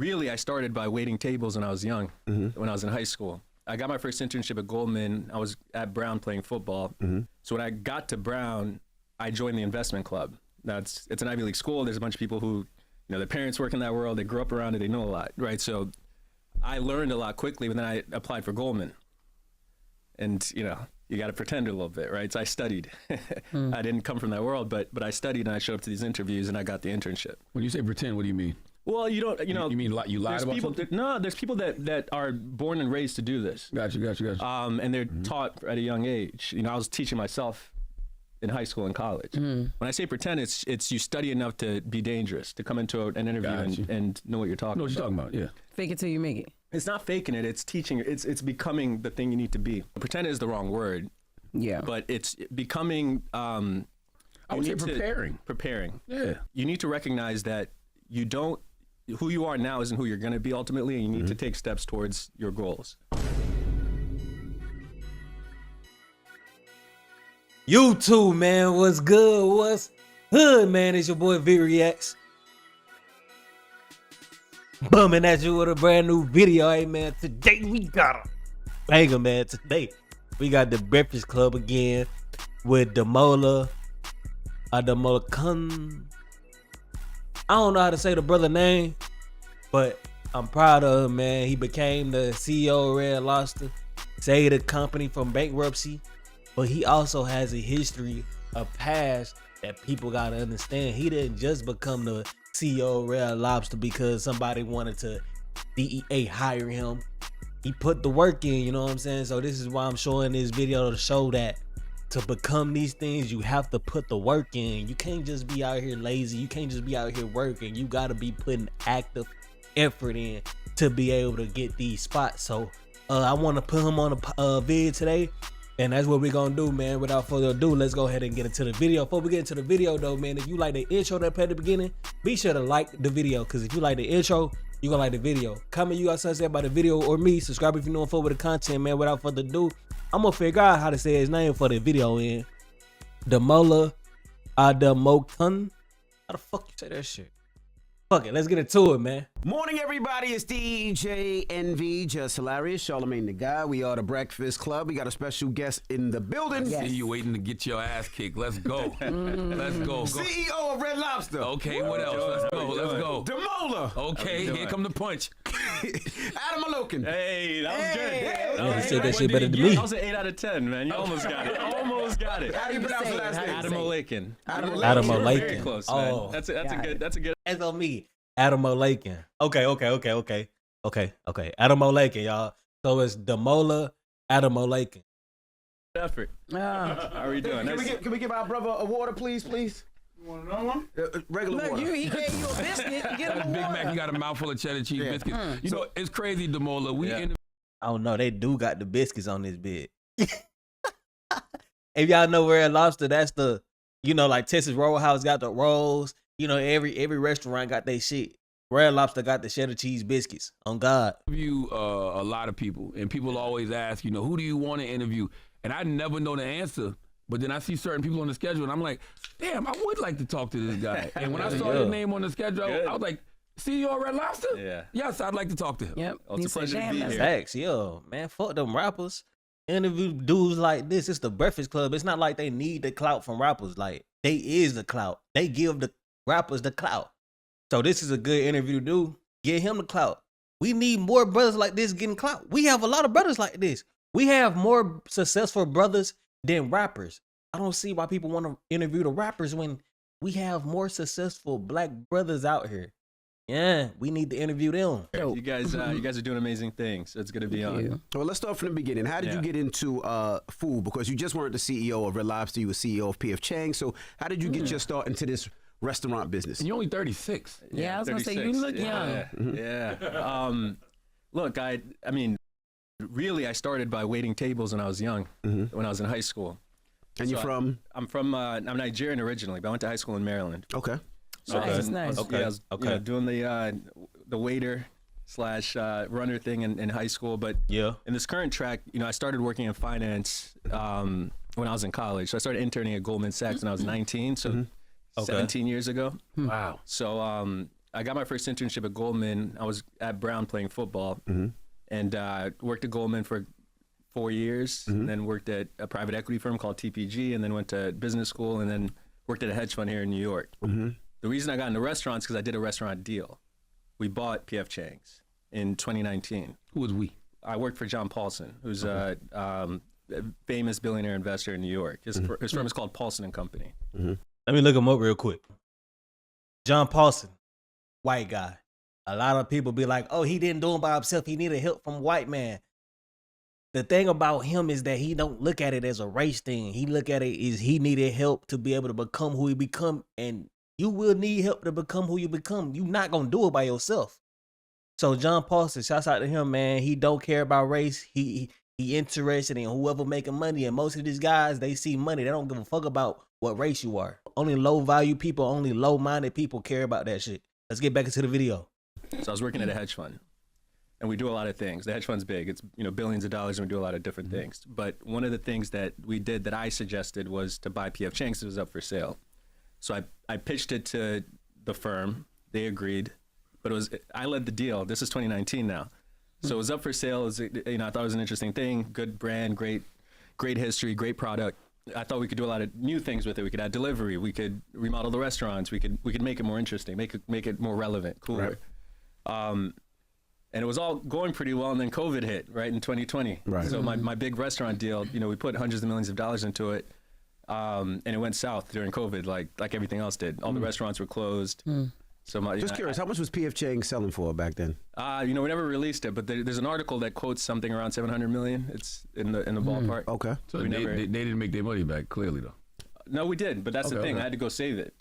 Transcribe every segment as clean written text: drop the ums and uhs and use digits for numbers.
really, I started by waiting tables when I was young, when I was in high school. I got my first internship at Goldman. I was at Brown playing football. So when I got to Brown, I joined the investment club. Now it's an Ivy League school. There's a bunch of people who, their parents work in that world. They grew up around it. They know a lot, right? So I learned a lot quickly, but then I applied for Goldman. And, you got to pretend a little bit, right? So I studied. I didn't come from that world, but I studied and I showed up to these interviews and I got the internship. When you say pretend, what do you mean? Well, you don't, You mean you lied about something? No, there's people that are born and raised to do this. Gotcha. And they're taught at a young age. I was teaching myself in high school and college. When I say pretend, it's you study enough to be dangerous, to come into an interview and know what you're talking about. Know what you're talking about, yeah. Fake it till you make it. It's not faking it, it's teaching, it's becoming the thing you need to be. Pretend is the wrong word. Yeah. But it's becoming, I would say preparing. Preparing. Yeah. You need to recognize that who you are now isn't who you're going to be ultimately, and you need to take steps towards your goals. YouTube, man, what's good? What's hood, man? It's your boy V-Reacts. Bumming at you with a brand new video. Hey, man, today we got a banger, man. Today we got the Breakfast Club again with Damola Adamolekun. I don't know how to say the brother name, but I'm proud of him, man. He became the CEO of Red Lobster, saved the company from bankruptcy, but he also has a history, a past that people gotta understand. He didn't just become the CEO of Red Lobster because somebody wanted to DEA hire him. He put the work in, you know what I'm saying? So this is why I'm showing this video to show that to become these things, you have to put the work in. You can't just be out here lazy. You can't just be out here working. You got to be putting active effort in to be able to get these spots. So I want to put him on a vid today, and that's what we're going to do, man. Without further ado, let's go ahead and get into the video. Before we get into the video, though, man, if you like the intro that I played at the beginning, be sure to like the video, because if you like the intro, you're going to like the video. Comment you got something to say about the video or me. Subscribe if you're doing forward with the content, man. Without further ado, I'm gonna figure out how to say his name for the video in. Damola Adamolekun. How the fuck you say that shit? Fuck it, let's get into it, man. Morning, everybody. It's DJ NV, Just Hilarious, Charlamagne the Guy. We are the Breakfast Club. We got a special guest in the building. See you waiting to get your ass kicked. Let's go. Let's go. CEO of Red Lobster. Okay, what else? Let's go. Damola. Okay, here come the punch. Adamolekun. Hey, that was good. Yeah, he said that shit better than me. That was an 8 out of 10, man. You almost got it. Almost got it. How do you pronounce the last name? Adamolekun. Adamolekun. Very close, man. Oh, That's a good. that's on me. Adamolekun. Okay. Adamolekun, y'all. So it's Damola Adamolekun. Effort. How are we doing? Can we give our brother a water, please? You want another one? Regular water. He gave you a biscuit. Get him a Big water. Mac, you got a mouthful of cheddar cheese biscuits. You know, it's crazy, Damola. I don't know. They do got the biscuits on this bed. If y'all know Red Lobster, that's the, like Texas Roadhouse got the rolls. Every restaurant got their shit. Red Lobster got the cheddar cheese biscuits. On God. Interview a lot of people, and people always ask, who do you want to interview? And I never know the answer. But then I see certain people on the schedule, and I'm like, damn, I would like to talk to this guy. And when I saw his name on the schedule, I was like, CEO of Red Lobster? Yeah. Yes, I'd like to talk to him. Yep. Well, it's a pleasure to be here. Facts, yo, man, fuck them rappers. Interview dudes like this. It's the Breakfast Club. It's not like they need the clout from rappers. Like, they is the clout. They give the rappers the clout. So this is a good interview to do. Get him the clout. We need more brothers like this getting clout. We have a lot of brothers like this. We have more successful brothers than rappers. I don't see why people want to interview the rappers when we have more successful black brothers out here. Yeah, we need to interview them. You guys are doing amazing things. It's good to be on. Well, let's start from the beginning. How did you get into food? Because you just weren't the CEO of Red Lobster. You were CEO of P.F. Chang. So how did you get your start into this restaurant business? And you're only 36. Yeah, I was going to say, you look young. Yeah. Look, I mean, really, I started by waiting tables when I was young, when I was in high school. And you're from? I'm from, I'm Nigerian originally, but I went to high school in Maryland. Okay. So Nice. I was doing the waiter / runner thing in high school. But in this current track, I started working in finance when I was in college. So I started interning at Goldman Sachs when I was 19, so 17 years ago. Wow. So I got my first internship at Goldman. I was at Brown playing football, and worked at Goldman for 4 years, and then worked at a private equity firm called TPG, and then went to business school, and then worked at a hedge fund here in New York. The reason I got into restaurants because I did a restaurant deal. We bought P.F. Chang's in 2019. Who was we? I worked for John Paulson, who's a famous billionaire investor in New York. His firm is called Paulson and Company. Let me look him up real quick. John Paulson, white guy. A lot of people be like, oh, he didn't do it by himself. He needed help from a white man. The thing about him is that he don't look at it as a race thing. He look at it as he needed help to be able to become who he become. And you will need help to become who you become. You're not going to do it by yourself. So John Paulson, shouts out to him, man. He don't care about race. He interested in whoever making money. And most of these guys, they see money. They don't give a fuck about what race you are. Only low value people, only low minded people care about that shit. Let's get back into the video. So I was working at a hedge fund, and we do a lot of things. The hedge fund's big. It's billions of dollars, and we do a lot of different things. But one of the things that we did that I suggested was to buy P.F. Chang's. It was up for sale. So I pitched it to the firm. They agreed. But I led the deal. This is 2019 now. So it was up for sale. I thought it was an interesting thing. Good brand, great history, great product. I thought we could do a lot of new things with it. We could add delivery. We could remodel the restaurants. We could make it more interesting, make it more relevant, cooler. Right. And it was all going pretty well, and then COVID hit right in 2020. Right. So my big restaurant deal, we put hundreds of millions of dollars into it, and it went south during COVID, like everything else did. All the restaurants were closed. So just curious, how much was P.F. Chang selling for back then? We never released it, but there's an article that quotes something around 700 million. It's in the ballpark. Okay. So they didn't make their money back, clearly though. No, we did, but that's the thing. I had to go save it.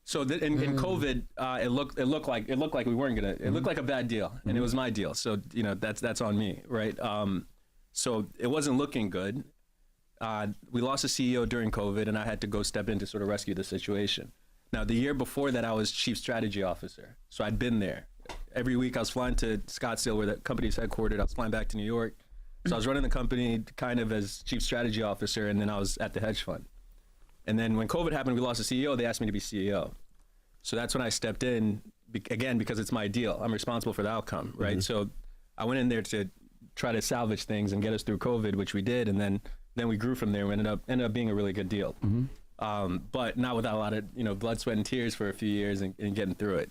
So in COVID, it looked like we weren't gonna. It looked like a bad deal, and it was my deal. So that's on me, right? So it wasn't looking good. We lost a CEO during COVID, and I had to go step in to sort of rescue the situation. Now, the year before that, I was chief strategy officer. So I'd been there. Every week I was flying to Scottsdale where the company's headquartered. I was flying back to New York. So I was running the company kind of as chief strategy officer, and then I was at the hedge fund. And then when COVID happened, we lost a CEO. They asked me to be CEO. So that's when I stepped in, again, because it's my deal. I'm responsible for the outcome, right? So I went in there to try to salvage things and get us through COVID, which we did. And then we grew from there. We ended up being a really good deal. But not without a lot of blood, sweat, and tears for a few years and getting through it.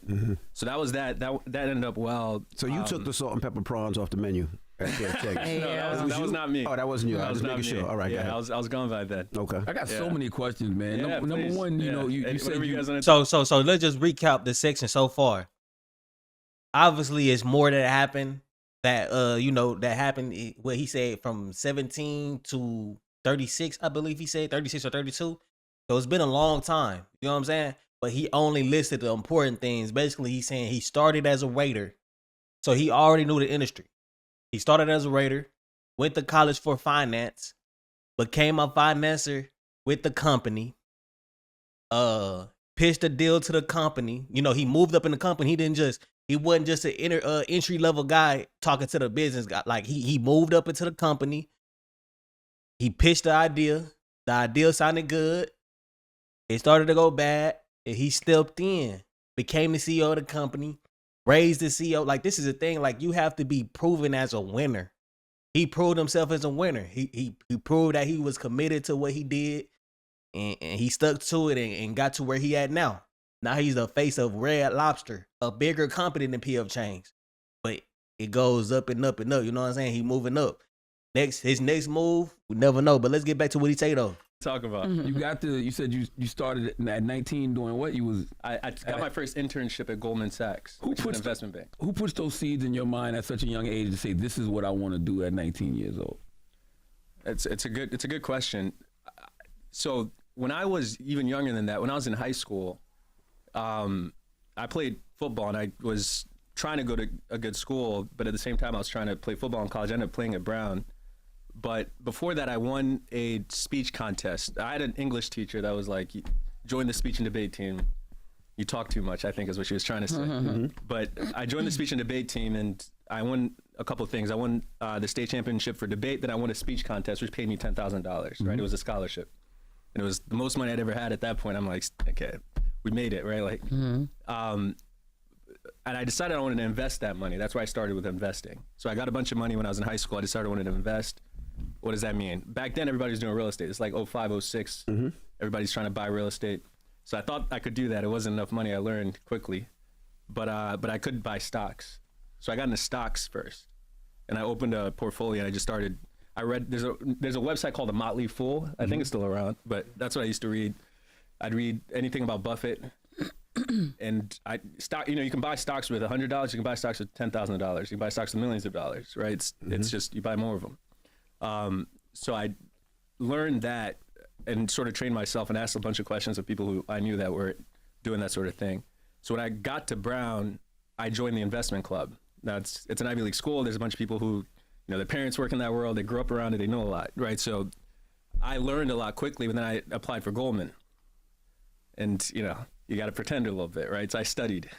So that was that ended up well. So you took the salt and pepper prawns off the menu at Chang. No, that was not me. Oh, that wasn't you. I was making sure. All right. Yeah, I was gone by then. Okay. I got so many questions, man. Yeah, number one, you said you. So let's just recap the section so far. Obviously, it's more that happened. That happened. What he said from 17 to 36, I believe he said 36 or 32. So it's been a long time, you know what I'm saying? But he only listed the important things. Basically, he's saying he started as a waiter. So he already knew the industry. He started as a waiter, went to college for finance, became a financier with the company, pitched a deal to the company. He moved up in the company. He wasn't just an entry level guy talking to the business guy. Like he moved up into the company. He pitched the idea. The idea sounded good. It started to go bad, and he stepped in, became the CEO of the company, raised the CEO. Like, this is a thing. Like, you have to be proven as a winner. He proved himself as a winner. He proved that he was committed to what he did, and he stuck to it and got to where he at now. Now he's the face of Red Lobster, a bigger company than P.F. Chang's. But it goes up and up and up. You know what I'm saying? He moving up. His next move, we never know. But let's get back to what he say though. Talk about. You said you started at 19 doing what? I got my first internship at Goldman Sachs, which is an investment bank. Who puts those seeds in your mind at such a young age to say this is what I want to do at 19 years old? It's a good question. So when I was even younger than that, when I was in high school, I played football and I was trying to go to a good school, but at the same time I was trying to play football in college. I ended up playing at Brown. But before that, I won a speech contest. I had an English teacher that was like, join the speech and debate team. You talk too much, I think is what she was trying to say. But I joined the speech and debate team, and I won a couple of things. I won the state championship for debate. Then I won a speech contest, which paid me $10,000, right? It was a scholarship. And it was the most money I'd ever had at that point. I'm like, okay, we made it, right? Like, I decided I wanted to invest that money. That's why I started with investing. So I got a bunch of money when I was in high school. I decided I wanted to invest. What does that mean? Back then, everybody was doing real estate. It's like 05, 06. Everybody's trying to buy real estate. So I thought I could do that. It wasn't enough money. I learned quickly. But I could buy stocks. So I got into stocks first. And I opened a portfolio and I just started. I read, there's a website called The Motley Fool. I think it's still around, but that's what I used to read. I'd read anything about Buffett. And you can buy stocks with $100. You can buy stocks with $10,000. You can buy stocks with millions of dollars, right? It's just, you buy more of them. So I learned that and sort of trained myself and asked a bunch of questions of people who I knew that were doing that sort of thing. So when I got to Brown, I joined the investment club. Now it's an Ivy League school. There's a bunch of people who, their parents work in that world. They grew up around it. They know a lot, right? So I learned a lot quickly, but then I applied for Goldman. And, you got to pretend a little bit, right? So I studied.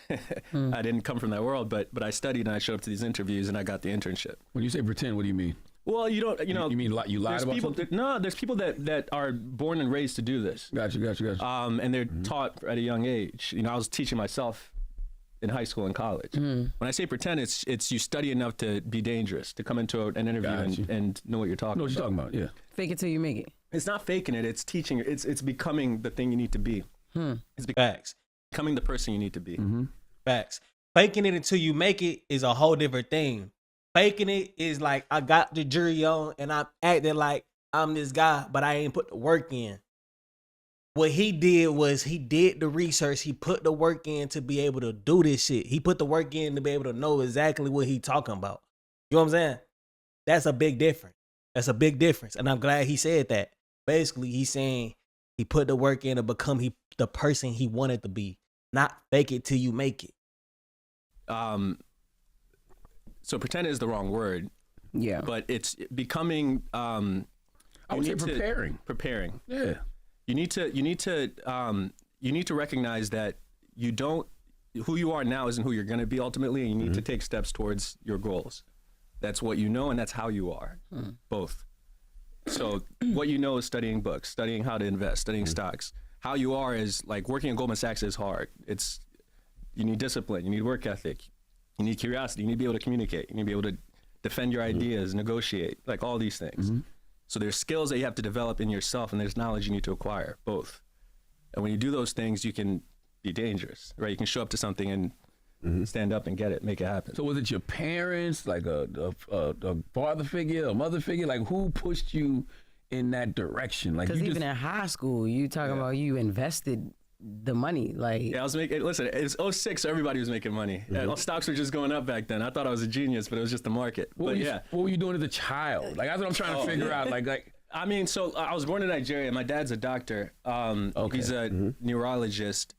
I didn't come from that world, but I studied and I showed up to these interviews and I got the internship. When you say pretend, what do you mean? Well, you don't, You mean you lied about something? No, there's people that are born and raised to do this. Gotcha. And they're taught at a young age. I was teaching myself in high school and college. When I say pretend, it's you study enough to be dangerous, to come into an interview and know what you're talking about. Know what you're talking about, yeah. Fake it till you make it. It's not faking it, it's teaching. It's becoming the thing you need to be. It's Facts. becoming the person you need to be. Facts. Faking it until you make it is a whole different thing. Faking it is like I got the jury on and I'm acting like I'm this guy, but I ain't put the work in. What he did was he did the research. He put the work in to be able to do this shit. He put the work in to be able to know exactly what he talking about. You know what I'm saying? That's a big difference. That's a big difference. And I'm glad he said that. Basically, he's saying he put the work in to become the person he wanted to be. Not fake it till you make it. So pretend is the wrong word. Yeah. But it's becoming I would say preparing. Preparing. Yeah. You need to recognize that who you are now isn't who you're going to be ultimately, and you need to take steps towards your goals. That's what you know, and that's how you are. Both. So what you know is studying books, studying how to invest, studying stocks. How you are is like working at Goldman Sachs is hard. You need discipline, you need work ethic, you need curiosity, you need to be able to communicate, you need to be able to defend your ideas, negotiate, like all these things. So there's skills that you have to develop in yourself, and there's knowledge you need to acquire, both. And when you do those things, you can be dangerous, right? You can show up to something and stand up and get it, make it happen. So was it your parents, like a father figure, a mother figure? Like who pushed you in that direction? Like because even in high school, you talking about you invested the money. Like yeah, I was making. Listen, it's 06, so everybody was making money. Stocks were just going up back then. I thought I was a genius, but it was just the market. What were you doing as a child? Like that's what I'm trying to figure out. Like I mean, so I was born in Nigeria. My dad's a doctor. He's a neurologist.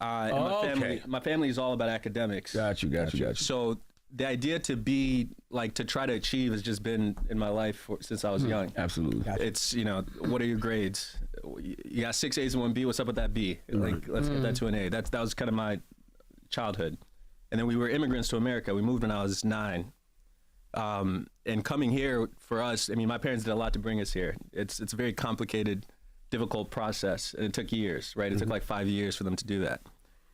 And my family is all about academics. Got you. So the idea to try to achieve has just been in my life since I was young. Absolutely. It's, what are your grades? You got 6 A's and 1 B. What's up with that B? Like, let's get that to an A. That was kind of my childhood. And then we were immigrants to America. We moved when I was 9. And coming here for us, I mean, my parents did a lot to bring us here. It's a very complicated, difficult process, and it took years, right? It took like 5 years for them to do that.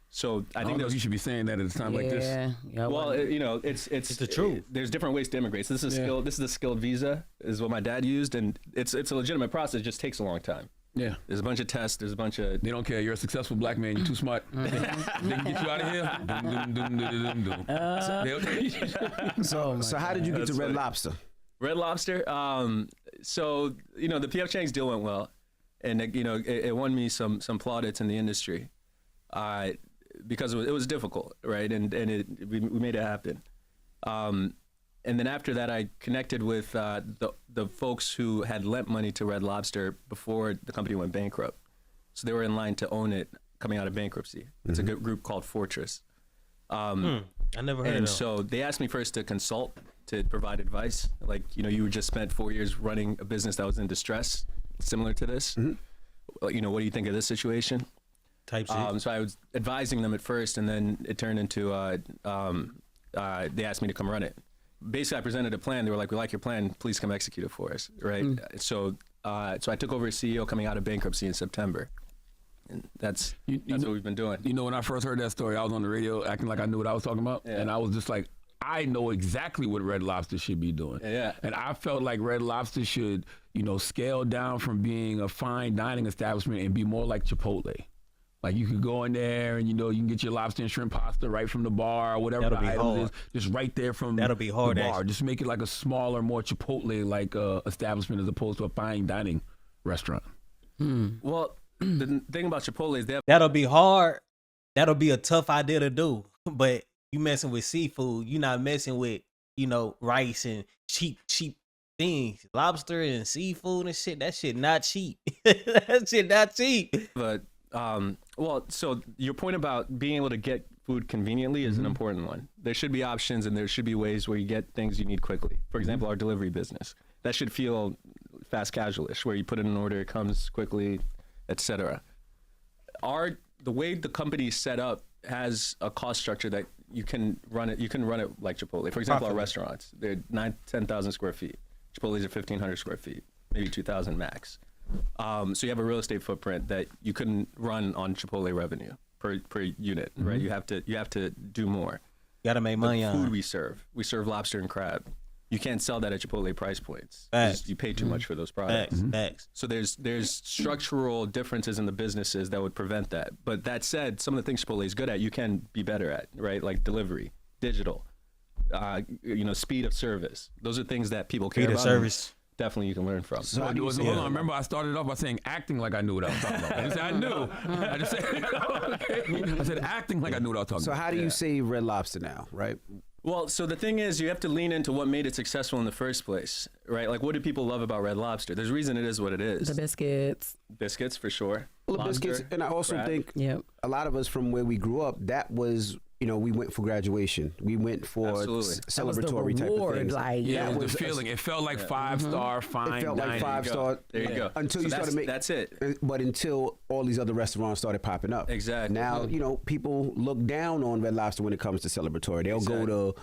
So I think you should be saying that at a time like this. Yeah. Well, it's the truth. There's different ways to immigrate. So this is a skilled visa, is what my dad used, and it's a legitimate process. It just takes a long time. Yeah. There's a bunch of tests. There's a bunch of. They don't care. You're a successful black man. You're too smart. They can get you out of here. So how did you get to Red Lobster? Red Lobster. So the PF Chang's deal went well, and it won me some plaudits in the industry, because it was difficult, right? And we made it happen. And then after that, I connected with the folks who had lent money to Red Lobster before the company went bankrupt. So they were in line to own it coming out of bankruptcy. It's a good group called Fortress. I never heard of it. And so they asked me first to consult, to provide advice. Like, you just spent 4 years running a business that was in distress, similar to this. What do you think of this situation? Type shit. So I was advising them at first, and then it turned into they asked me to come run it. Basically, I presented a plan. They were like, "We like your plan. Please come execute it for us." Right. So I took over as CEO coming out of bankruptcy in September. And that's You what we've been doing. You know, when I first heard that story, I was on the radio acting like I knew what I was talking about. Yeah. And I was just like, I know exactly what Red Lobster should be doing. Yeah. And I felt like Red Lobster should, you know, scale down from being a fine dining establishment and be more like Chipotle. Like you could go in there and, you know, you can get your lobster and shrimp pasta right from the bar or whatever That'll the be item hard. is, just right there from That'll be hard, the bar. actually. Just make it like a smaller, more Chipotle-like establishment as opposed to a fine dining restaurant. Well, the thing about Chipotle is they have That'll be hard. That'll be a tough idea to do. But you messing with seafood, you're not messing with, you know, rice and cheap things. Lobster and seafood and shit. That shit not cheap. That shit not cheap. But well, so your point about being able to get food conveniently is an important one. There should be options and there should be ways where you get things you need quickly. For example, our delivery business. That should feel fast casualish, where you put in an order, it comes quickly, etc. The way the company is set up has a cost structure that you can run it like Chipotle. For example, our restaurants, they're 10,000 square feet. Chipotle's are 1,500 square feet, maybe 2,000 max. So you have a real estate footprint that you couldn't run on Chipotle revenue per unit, right? You have to do more. Gotta make money The on food we serve lobster and crab. You can't sell that at Chipotle price points. Facts. You pay too much for those products. Facts. So there's structural differences in the businesses that would prevent that. But that said, some of the things Chipotle is good at, you can be better at, right? Like delivery, digital, speed of service. Those are things that people care Speed of about. service. Definitely you can learn from. So how do you Hold on, remember I started off by saying acting like I knew what I was talking about. I didn't say I knew. I just said, okay. I said acting like I knew what I was talking So about. how do you say Red Lobster now, right? Well, so the thing is, you have to lean into what made it successful in the first place, right? Like, what do people love about Red Lobster? There's a reason it is what it is. The biscuits. Biscuits, for sure. Well, the Lobster, biscuits, and I also crab. think Yep. a lot of us from where we grew up, that was, we went for graduation. We went for Absolutely. That was the celebratory type of reward, things. like, Yeah, That it was was the feeling. It felt like 5-star fine It felt like dining. 5-star. There you go. Until you started making. That's it. But until all these other restaurants started popping up. Exactly. Now, people look down on Red Lobster when it comes to celebratory. They'll go to,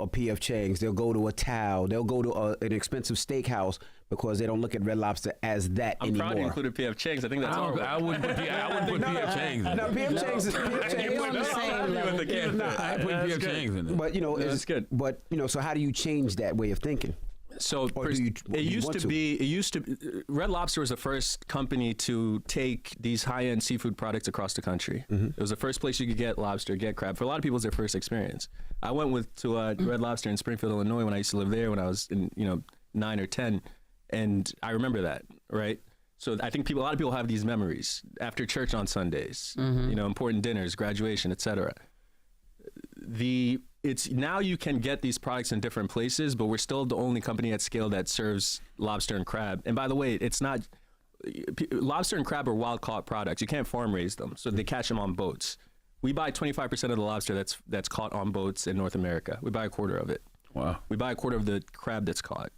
a P.F. Chang's. They'll go to a Tao. They'll go to an expensive steakhouse because they don't look at Red Lobster as that I'm anymore. proud you included P.F. Chang's. I think that's our I wouldn't put P.F. Chang's in No, there. P.F. Chang's is They on the same level. I ain't putting P.F. Chang's in there. But that's good. But so how do you change that way of thinking? So Or do you want to? Red Lobster was the first company to take these high-end seafood products across the country. It was the first place you could get lobster, get crab. For a lot of people, it's their first experience. I went to Red Lobster in Springfield, Illinois, when I used to live there when I was in 9 or 10, and I remember that, right? So I think a lot of people have these memories after church on Sundays, important dinners, graduation, etc. It's now you can get these products in different places, but we're still the only company at scale that serves lobster and crab. And by the way, it's not lobster and crab are wild caught products. You can't farm raise them, so they catch them on boats. We buy 25% of the lobster that's caught on boats in North America. We buy a quarter of it. Wow. We buy a quarter of the crab that's caught.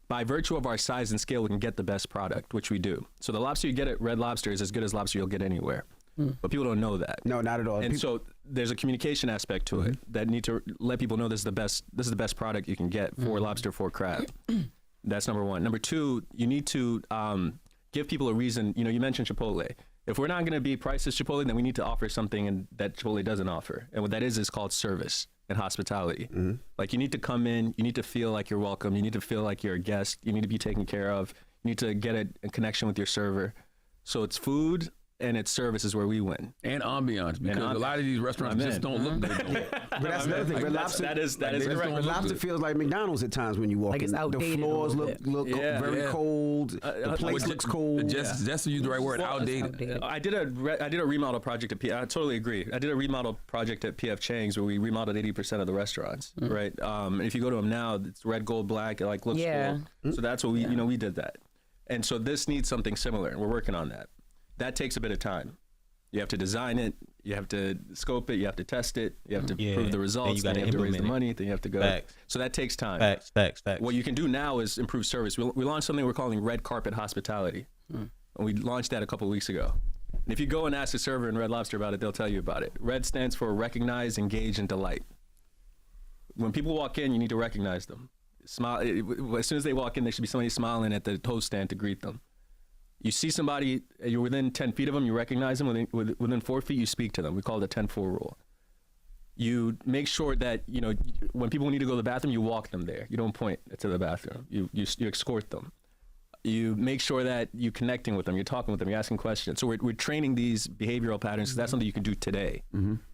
By virtue of our size and scale, we can get the best product, which we do. So the lobster you get at Red Lobster is as good as lobster you'll get anywhere. But people don't know that. No, not at all. And so there's a communication aspect to it that need to let people know this is the best product you can get for lobster, for crab. That's number one. Number two, you need to give people a reason. You mentioned Chipotle. If we're not going to be priced as Chipotle, then we need to offer something that Chipotle doesn't offer. And what that is called service and hospitality. Like, you need to come in, you need to feel like you're welcome, you need to feel like you're a guest, you need to be taken care of, you need to get a connection with your server. So it's food and its service is where we win. And ambiance, because a lot of these restaurants just don't look good. But that's another thing. Red Lobster, that is correct. Red Lobster feels like McDonald's at times when you walk Like in. it's The outdated a floors little look bit. very cold. The place looks cold. Just to use the right word, outdated. I did a remodel project at I totally agree. I did a remodel project at P.F. Chang's where we remodeled 80% of the restaurants, right? And if you go to them now, it's red, gold, black. It looks cool. So that's what we did that. And so this needs something similar, and we're working on that. That takes a bit of time. You have to design it, you have to scope it, you have to test it, you have to prove the results, then you have to raise the money, then you have to go. Facts. So that takes time. Facts. What you can do now is improve service. We launched something we're calling red carpet hospitality. And we launched that a couple of weeks ago. And if you go and ask a server in Red Lobster about it, they'll tell you about it. Red stands for recognize, engage, and delight. When people walk in, you need to recognize them. Smile. As soon as they walk in, there should be somebody smiling at the host stand to greet them. You see somebody, you're within 10 feet of them, you recognize them. Within 4 feet, you speak to them. We call it the 10-4 rule. You make sure that, you know, when people need to go to the bathroom, you walk them there. You don't point to the bathroom. You escort them. You make sure that you're connecting with them, you're talking with them, you're asking questions. So we're training these behavioral patterns because that's something you can do today,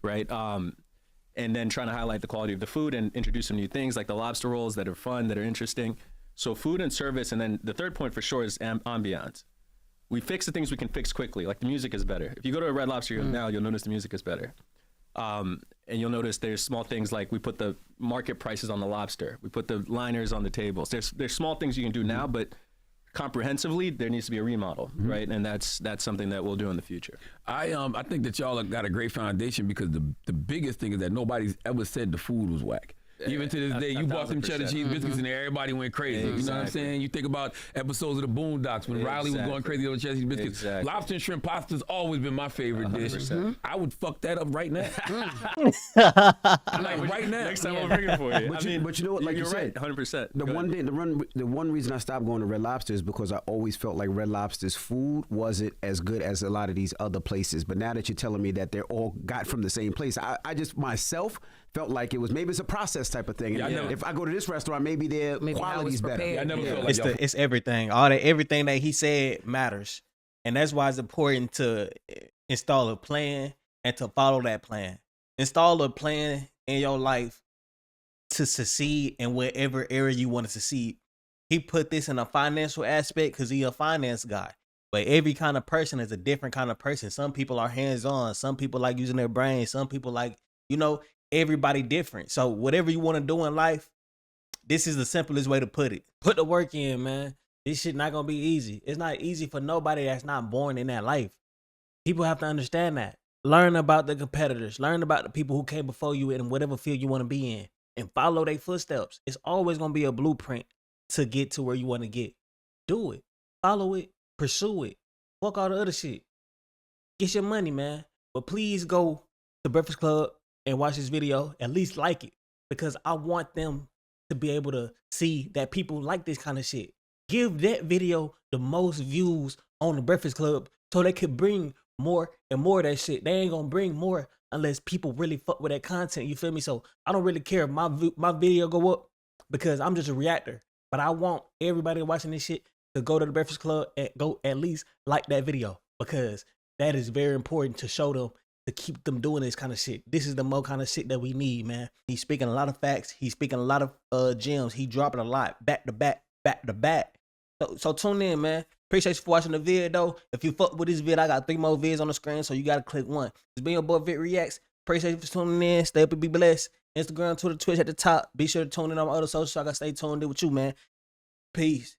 right? And then trying to highlight the quality of the food and introduce some new things like the lobster rolls that are fun, that are interesting. So food and service, and then the third point for sure is ambiance. We fix the things we can fix quickly, like the music is better. If you go to a Red Lobster now, you'll notice the music is better. And you'll notice there's small things like we put the market prices on the lobster. We put the liners on the tables. There's small things you can do now, but comprehensively, there needs to be a remodel, right? And that's something that we'll do in the future. I think that y'all have got a great foundation because the biggest thing is that nobody's ever said the food was whack. Even to this day, you bought some cheddar cheese biscuits and everybody went crazy. Exactly. You know what I'm saying? You think about episodes of the Boondocks when Riley was going crazy over cheddar cheese biscuits. Exactly. Lobster and shrimp pasta's always been my favorite dish. I would fuck that up right now. Like right now. Next time I'll bring it for you. But you know what? Like you're you said, right, 100%. The one reason I stopped going to Red Lobster is because I always felt like Red Lobster's food wasn't as good as a lot of these other places. But now that you're telling me that they're all got from the same place, I just myself felt like maybe it's a process type of thing. If I go to this restaurant, maybe their quality's better. I never felt like it's everything. Everything that he said matters, and that's why it's important to install a plan and to follow that plan. Install a plan in your life to succeed in whatever area you want to succeed. He put this in a financial aspect because he's a finance guy. But every kind of person is a different kind of person. Some people are hands-on. Some people like using their brain. Some people like, everybody different. So whatever you want to do in life, this is the simplest way to put it. Put the work in, man. This shit not going to be easy. It's not easy for nobody that's not born in that life. People have to understand that. Learn about the competitors. Learn about the people who came before you in whatever field you want to be in. And follow their footsteps. It's always going to be a blueprint to get to where you want to get. Do it. Follow it. Pursue it. Fuck all the other shit. Get your money, man. But please go to Breakfast Club and watch this video. At least like it. Because I want them to be able to see that people like this kind of shit. Give that video the most views on the Breakfast Club so they could bring more and more of that shit. They ain't gonna bring more unless people really fuck with that content. You feel me? So I don't really care if my video go up because I'm just a reactor. But I want everybody watching this shit to go to the Breakfast Club and go at least like that video because that is very important to show them, to keep them doing this kind of shit. This is the more kind of shit that we need, man. He's speaking a lot of facts. He's speaking a lot of gems. He dropping a lot back to back, back to back. So tune in, man. Appreciate you for watching the video, though. If you fuck with this video, I got 3 more vids on the screen, so you got to click one. It's been your boy, Vic Reacts. Appreciate you for tuning in. Stay up and be blessed. Instagram, Twitter, Twitch at the top. Be sure to tune in on my other socials so I can stay tuned in with you, man. Peace.